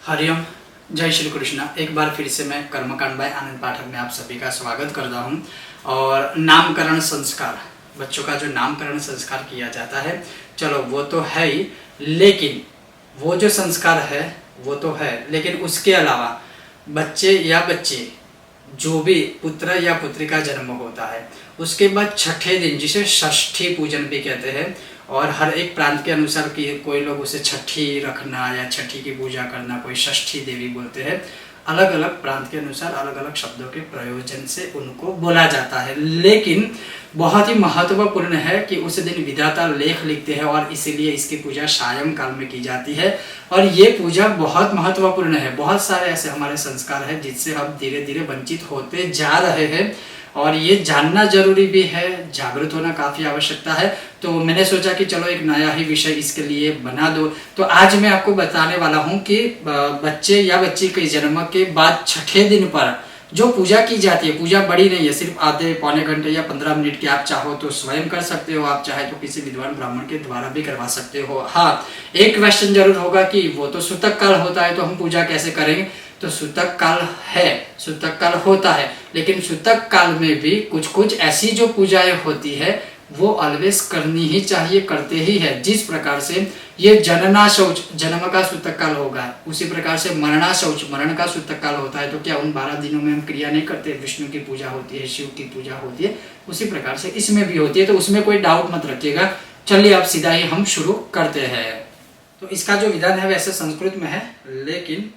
हरिओम, जय श्री कृष्ण। एक बार फिर से मैं कर्मकांड बाय आनंद पाठक में आप सभी का स्वागत करता हूं। और नामकरण संस्कार, बच्चों का जो नामकरण संस्कार किया जाता है, चलो वो तो है ही, लेकिन वो जो संस्कार है वो तो है, लेकिन उसके अलावा बच्चे या बच्ची जो भी पुत्र या पुत्री का जन्म होता है उसके बाद छठे दिन, जिसे षष्ठी पूजन भी कहते हैं, और हर एक प्रांत के अनुसार कि कोई लोग उसे छठी रखना या छठी की पूजा करना, कोई षष्ठी देवी बोलते हैं। अलग अलग प्रांत के अनुसार अलग अलग शब्दों के प्रयोजन से उनको बोला जाता है, लेकिन बहुत ही महत्वपूर्ण है कि उस दिन विधाता लेख लिखते हैं और इसीलिए इसकी पूजा सायं काल में की जाती है। और ये पूजा बहुत महत्वपूर्ण है। बहुत सारे ऐसे हमारे संस्कार हैं जिससे हम धीरे धीरे वंचित होते जा रहे हैं, और ये जानना जरूरी भी है, जागरूक होना काफ़ी आवश्यकता है। तो मैंने सोचा कि चलो एक नया ही विषय इसके लिए बना दो। तो आज मैं आपको बताने वाला हूँ कि बच्चे या बच्ची के जन्म के बाद छठे दिन पर जो पूजा की जाती है, पूजा बड़ी नहीं है, सिर्फ आधे पौने घंटे या 15 मिनट की। आप चाहो तो स्वयं कर सकते हो, आप चाहे तो किसी विद्वान ब्राह्मण के द्वारा भी करवा सकते हो। हाँ, एक क्वेश्चन जरूर होगा कि वो तो सूतक काल होता है तो हम पूजा कैसे करेंगे। तो सूतक काल है, सूतक काल होता है, लेकिन सूतक काल में भी कुछ कुछ ऐसी जो पूजाएं होती है वो ऑलवेज करनी ही चाहिए, करते ही है। जिस प्रकार से ये जनना शौच जन्म का सूतक काल होगा, उसी प्रकार से मरना शौच मरण का सूतक काल होता है। तो क्या उन 12 दिनों में हम क्रिया नहीं करते? विष्णु की पूजा होती है, शिव की पूजा होती है, उसी प्रकार से इसमें भी होती है। तो उसमें कोई डाउट मत रखिएगा। चलिए अब सीधा ही हम शुरू करते हैं। तो इसका जो विधान है वैसे संस्कृत में है, लेकिन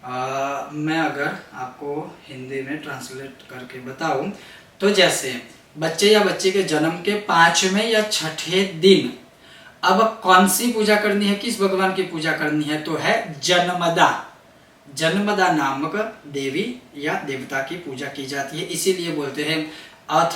मैं अगर आपको हिंदी में ट्रांसलेट करके बताऊं तो जैसे बच्चे या बच्चे के जन्म के 5वें या छठे दिन अब कौन सी पूजा करनी है, किस भगवान की पूजा करनी है? तो है जन्मदा। जन्मदा नामक देवी या देवता की पूजा की जाती है। इसीलिए बोलते हैं अथ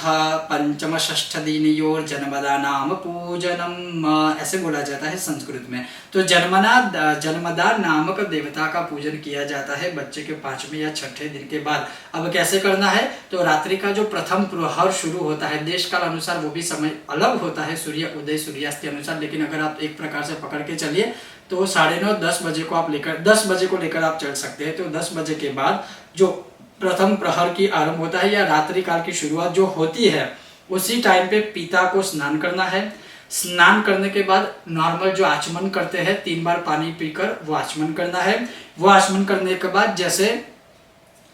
पंचम षष्ठ दिनयोर जन्मदा नाम पूजनम, ऐसे बोला जाता है संस्कृत में। तो जन्मदा नामक देवता का पूजन किया जाता है बच्चे के 5वें या छठे दिन के बाद। अब कैसे करना है? तो रात्रि का जो प्रथम प्रहर शुरू होता है, देश काल अनुसार वो भी समय अलग होता है, सूर्य उदय सूर्यास्त के अनुसार, लेकिन अगर आप एक प्रकार से पकड़ के चलिए तो 9:30 10 बजे को आप लेकर 10 बजे को लेकर आप चल सकते हैं। तो 10 बजे के बाद जो प्रथम प्रहर की आरंभ होता है या रात्रि काल की शुरुआत जो होती है, उसी टाइम पे पिता को स्नान करना है। स्नान करने के बाद नॉर्मल जो आचमन करते हैं, 3 बार पानी पीकर वो आचमन करना है। वो आचमन करने के बाद जैसे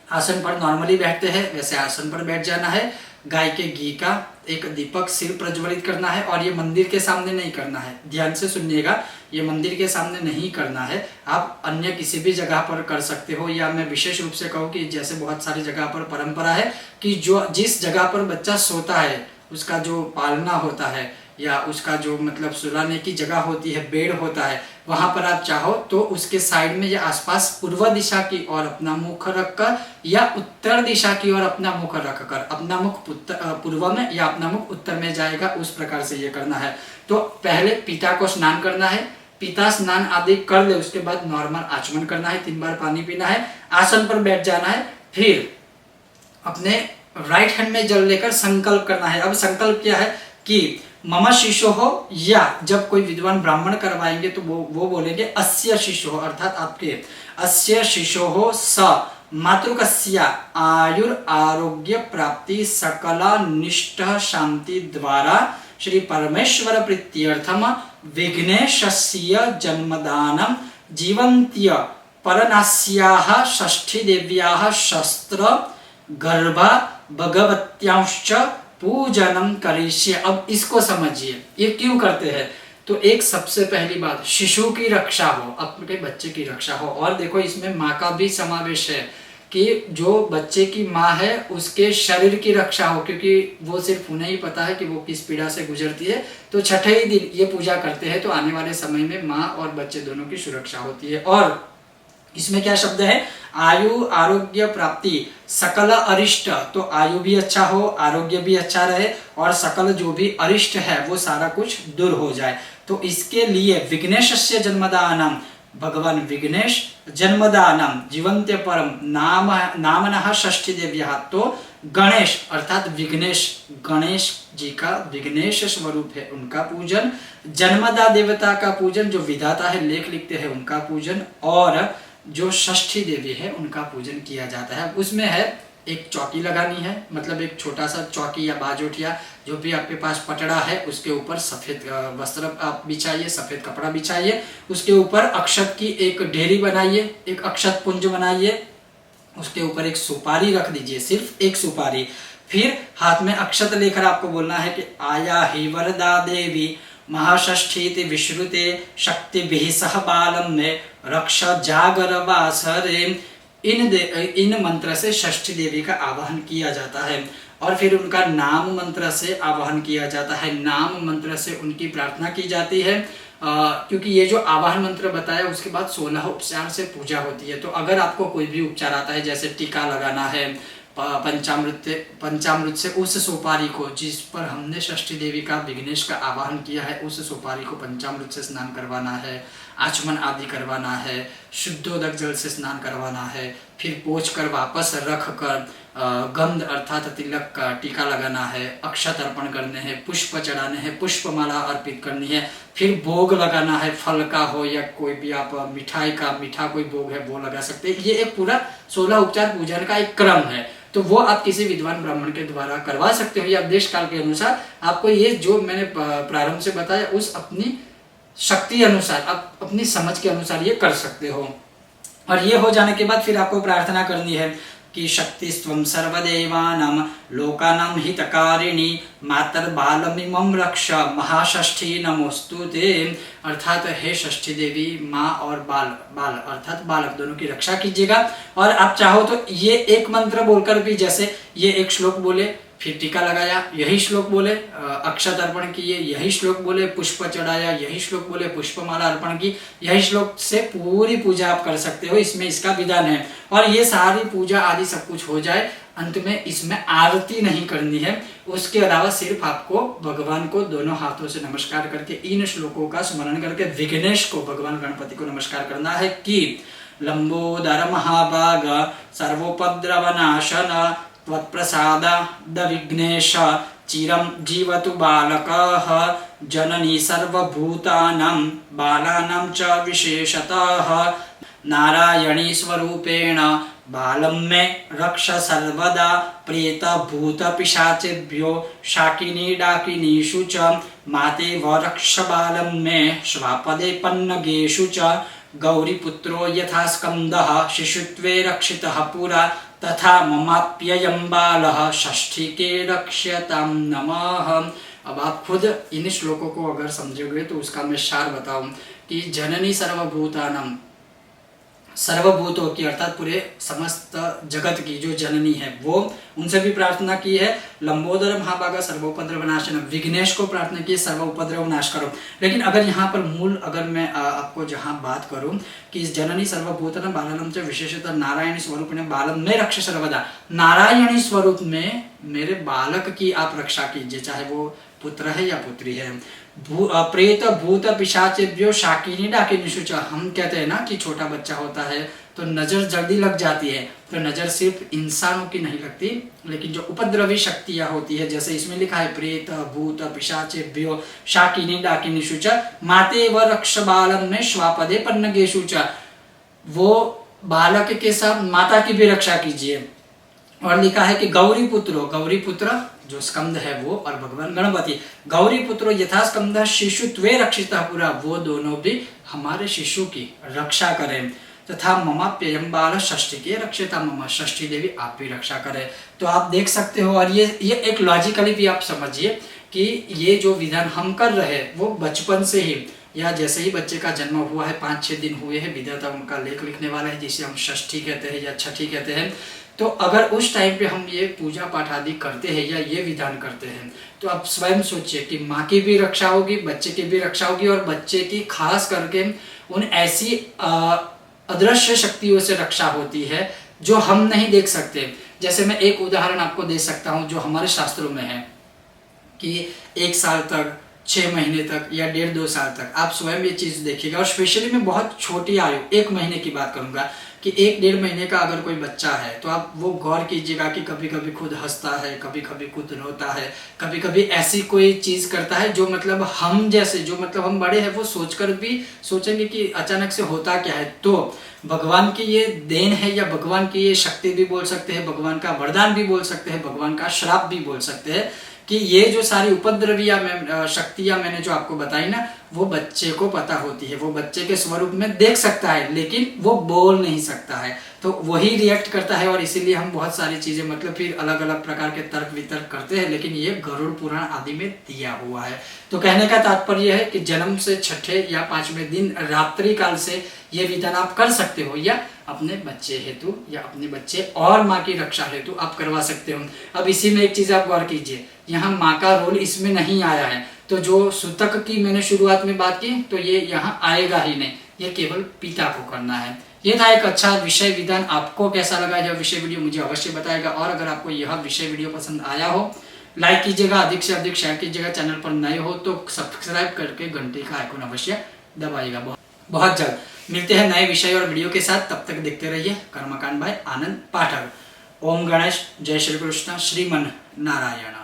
आसन पर नॉर्मली बैठते हैं वैसे आसन पर बैठ जाना है। गाय के घी का एक दीपक सिर प्रज्वलित करना है, और ये मंदिर के सामने नहीं करना है, ध्यान से सुनिएगा, ये मंदिर के सामने नहीं करना है। आप अन्य किसी भी जगह पर कर सकते हो, या मैं विशेष रूप से कहूँ कि जैसे बहुत सारी जगह पर परंपरा है कि जो जिस जगह पर बच्चा सोता है उसका जो पालना होता है या उसका जो मतलब सुलाने की जगह होती है, बेड होता है, वहां पर आप चाहो तो उसके साइड में या आसपास पूर्व दिशा की ओर अपना मुख रखकर या उत्तर दिशा की ओर अपना मुख रखकर, अपना मुख पूर्व में या अपना मुख उत्तर में जाएगा, उस प्रकार से ये करना है। तो पहले पिता को स्नान करना है, पिता स्नान आदि कर ले, उसके बाद नॉर्मल आचमन करना है, 3 बार पानी पीना है, आसन पर बैठ जाना है, फिर अपने राइट हैंड में जल लेकर संकल्प करना है। अब संकल्प क्या है कि मम शिशो हो, या जब कोई विद्वान ब्राह्मण करवाएंगे तो वो बोलेंगे अस्य शिशो, अर्थात आपके अस्य शिशो हो स मातृकस्य आयुर आरोग्य प्राप्ति सकला निष्ठ शांति द्वारा श्री परमेश्वर प्रीत्यर्थम विघ्नेशस्य जन्मदानम जीवंत्य परनास्याः षष्ठी देव्याः शस्त्र गर्भा भगवत्यांश्च पूजनम करिष्ये। अब इसको समझिए, ये क्यों करते हैं? तो एक सबसे पहली बात, शिशु की रक्षा हो, अपने बच्चे की रक्षा हो। और देखो इसमें माँ का भी समावेश है कि जो बच्चे की माँ है उसके शरीर की रक्षा हो, क्योंकि वो सिर्फ उन्हें ही पता है कि वो किस पीड़ा से गुजरती है। तो छठे ही दिन ये पूजा करते हैं, तो आने वाले समय में माँ और बच्चे दोनों की सुरक्षा होती है। और इसमें क्या शब्द है? आयु आरोग्य प्राप्ति सकल अरिष्ट, तो आयु भी अच्छा हो, आरोग्य भी अच्छा रहे, और सकल जो भी अरिष्ट है वो सारा कुछ दूर हो जाए। तो इसके लिए विघ्नेशस्य जन्मदानम, भगवान विघ्नेश जन्मदानम जीवंत्य परम नामनः षष्ठी देव्यः, तो गणेश अर्थात विघ्नेश, गणेश जी का विघ्नेश स्वरूप है उनका पूजन, जन्मदा देवता का पूजन जो विधाता है लेख लिखते हैं उनका पूजन, और जो षष्ठी देवी है उनका पूजन किया जाता है। उसमें है एक चौकी लगानी है, मतलब एक छोटा सा चौकी या बाजोट या जो भी आपके पास पटड़ा है उसके ऊपर सफ़ेद वस्त्र आप बिछाइए, सफ़ेद कपड़ा बिछाइए, उसके ऊपर अक्षत की एक ढेरी बनाइए, एक अक्षत पुंज बनाइए, उसके ऊपर एक सुपारी रख दीजिए, सिर्फ एक सुपारी। फिर हाथ में अक्षत लेकर आपको बोलना है कि आया ही वरदा देवी महाषष्ठी विश्रुते शक्ति सह बालम में रक्ष जागर वासरे। इन मंत्र से षष्ठी देवी का आवाहन किया जाता है और फिर उनका नाम मंत्र से आवाहन किया जाता है। नाम मंत्र से उनकी प्रार्थना की जाती है, क्योंकि ये जो आवाहन मंत्र बताया उसके बाद 16 उपचार से पूजा होती है। तो अगर आपको कोई भी उपचार आता है, जैसे टीका लगाना है, पंचामृत से उस सुपारी को जिस पर हमने षष्ठी देवी का विघ्नेश का आवाहन किया है, उस सुपारी को पंचामृत से स्नान करवाना है, आचमन आदि करवाना है, शुद्धोदक जल से स्नान करवाना है, फिर पोंछ कर वापस रख कर गंध अर्थात तिलक का टीका लगाना है, अक्षत अर्पण करने हैं, पुष्प चढ़ाने हैं, पुष्पमाला अर्पित करनी है, फिर भोग लगाना है, फल का हो या कोई भी आप मीठा कोई भोग है वो लगा सकते हैं। ये एक पूरा 16 उपचार पूजन का एक क्रम है। तो वो आप किसी विद्वान ब्राह्मण के द्वारा करवा सकते हो या देश काल के अनुसार आपको ये जो मैंने प्रारंभ से बताया उस अपनी शक्ति अनुसार, आप अपनी समझ के अनुसार ये कर सकते हो। और ये हो जाने के बाद फिर आपको प्रार्थना करनी है कि शक्ति स्वं सर्वदेवानां लोकानां हितकारिणी मातर्बालमिमं रक्ष महाषष्ठी नमोस्तुते। अर्थात हे षष्ठी देवी, माँ और बाल अर्थात बालक दोनों की रक्षा कीजिएगा। और आप चाहो तो ये एक मंत्र बोलकर भी, जैसे ये एक श्लोक बोले, फिर टीका लगाया, यही श्लोक बोले, अक्षत अर्पण किए, यही श्लोक बोले, पुष्प चढ़ाया, यही श्लोक बोले, पुष्पमाला अर्पण की, यही श्लोक से पूरी पूजा आप कर सकते हो। इसमें इसका विधान है। और ये सारी पूजा आदि सब कुछ हो जाए, अंत में इसमें आरती नहीं करनी है। उसके अलावा सिर्फ आपको भगवान को दोनों हाथों से नमस्कार करके इन श्लोकों का स्मरण करके विघ्नेश को, भगवान गणपति को नमस्कार करना है कि लंबोदर महाभाग सर्वोपद्रवनाशन त्वत्प्रसाद विघ्नेश चिरं जीवतु बालकः जननी सर्वभूतानां बालानां च विशेषतः नारायणी स्वरूपेण बालं मे रक्ष सर्वदा प्रेत भूत पिशाचेभ्यो शाकिनी डाकिनीषु च मातेव रक्ष बालं मे श्वापदे पन्नगेषु च गौरीपुत्रो यथा स्कंदः शिशुत्वे रक्षितः पुरा तथा ममाप्ययं बालः षष्ठी के रक्ष्यतां नमः। अब आप खुद इन श्लोकों को अगर समझोगे तो उसका मैं सार बताऊं कि जननी सर्वभूतानां, सर्वभूतों की अर्थात पूरे समस्त जगत की जो जननी है वो, उनसे भी प्रार्थना की है। लंबोदर महाभागा सर्वोपद्रव नाशन, विघ्नेश को प्रार्थना की सर्व उपद्रव नाश करो। लेकिन अगर यहाँ पर मूल अगर मैं आपको जहाँ बात करूँ कि जननी सर्वभूतानां बालानां च विशेषतः नारायणी स्वरूप ने बालम में रक्ष सर्वदा, नारायणी स्वरूप में मेरे बालक की आप रक्षा कीजिए, चाहे वो पुत्र है या पुत्री है। प्रेत भूत पिशाचेभ्यो शाकिनी डाकिनीषु च, हम कहते हैं ना कि छोटा बच्चा होता है तो नजर जल्दी लग जाती है, तो नजर सिर्फ इंसानों की नहीं लगती, लेकिन जो उपद्रवी शक्तियां होती है, जैसे इसमें लिखा है प्रेत भूत पिशाचेभ्यो शाकिनी डाकिनीषु च माते व रक्ष बालम में श्वापदे पन्नगेषु च, वो बालक के साथ माता की भी रक्षा कीजिए। और लिखा है कि गौरी पुत्रो, गौरी पुत्र जो स्कंद है वो, और भगवान गणपति, गौरी पुत्रो यथा स्कंद शिशुत्वे रक्षितः पुरा, वो दोनों भी हमारे शिशु की रक्षा करें। तथा ममाप्ययं बाल षष्ठी के रक्षिता मम, षष्ठी देवी आप भी रक्षा करें। तो आप देख सकते हो, और ये एक लॉजिकली भी आप समझिए कि ये जो विधान हम कर रहे हैं वो बचपन से ही, या जैसे ही बच्चे का जन्म हुआ है, 5-6 दिन हुए हैं, विधाता उनका लेख लिखने वाला है, जिसे हम षष्ठी कहते हैं या छठी कहते हैं। तो अगर उस टाइम पे हम ये पूजा पाठ आदि करते हैं या ये विधान करते हैं, तो आप स्वयं सोचिए कि माँ की भी रक्षा होगी, बच्चे की भी रक्षा होगी, और बच्चे की खास करके उन ऐसी अदृश्य शक्तियों से रक्षा होती है जो हम नहीं देख सकते। जैसे मैं एक उदाहरण आपको दे सकता हूँ जो हमारे शास्त्रों में है कि 1 साल तक, 6 महीने तक या 1.5-2 साल तक आप स्वयं ये चीज देखिएगा। और स्पेशली मैं बहुत छोटी आयु 1 महीने की बात करूंगा, कि 1-1.5 महीने का अगर कोई बच्चा है तो आप वो गौर कीजिएगा कि कभी कभी खुद हंसता है, कभी कभी खुद रोता है, कभी कभी ऐसी कोई चीज करता है जो मतलब हम जैसे, जो मतलब हम बड़े हैं वो सोचकर भी सोचेंगे कि अचानक से होता क्या है। तो भगवान की ये देन है या भगवान की ये शक्ति भी बोल सकते हैं, भगवान का वरदान भी बोल सकते हैं, भगवान का श्राप भी बोल सकते हैं कि ये जो सारी उपद्रविया शक्तियां मैंने जो आपको बताई ना, वो बच्चे को पता होती है, वो बच्चे के स्वरूप में देख सकता है लेकिन वो बोल नहीं सकता है, तो वही रिएक्ट करता है। और इसीलिए हम बहुत सारी चीजें मतलब फिर अलग अलग प्रकार के तर्क वितर्क करते हैं, लेकिन ये गरुड़ पुराण आदि में दिया हुआ है। तो कहने का तात्पर्य है कि जन्म से 6ठे या 5वें दिन रात्रि काल से ये विधान आप कर सकते हो, या अपने बच्चे हेतु या अपने बच्चे और माँ की रक्षा हेतु आप करवा सकते हो। अब इसी में एक चीज आप गौर कीजिए, यहाँ माँ का रोल इसमें नहीं आया है, तो जो सूतक की मैंने शुरुआत में बात की तो ये यहाँ आएगा ही नहीं, ये केवल पिता को करना है। ये था एक अच्छा विषय विधान। आपको कैसा लगा यह विषय वीडियो मुझे अवश्य बताएगा, और अगर आपको यह विषय वीडियो पसंद आया हो लाइक कीजिएगा, अधिक से अधिक शेयर कीजिएगा, चैनल पर नए हो तो सब्सक्राइब करके घंटी का आइकन अवश्य दबाइएगा। बहुत जल्द मिलते हैं नए विषय और वीडियो के साथ, तब तक देखते रहिए कर्मकांड बाय आनंद पाठक। ओम गणेश, जय श्री कृष्ण, श्रीमन नारायण।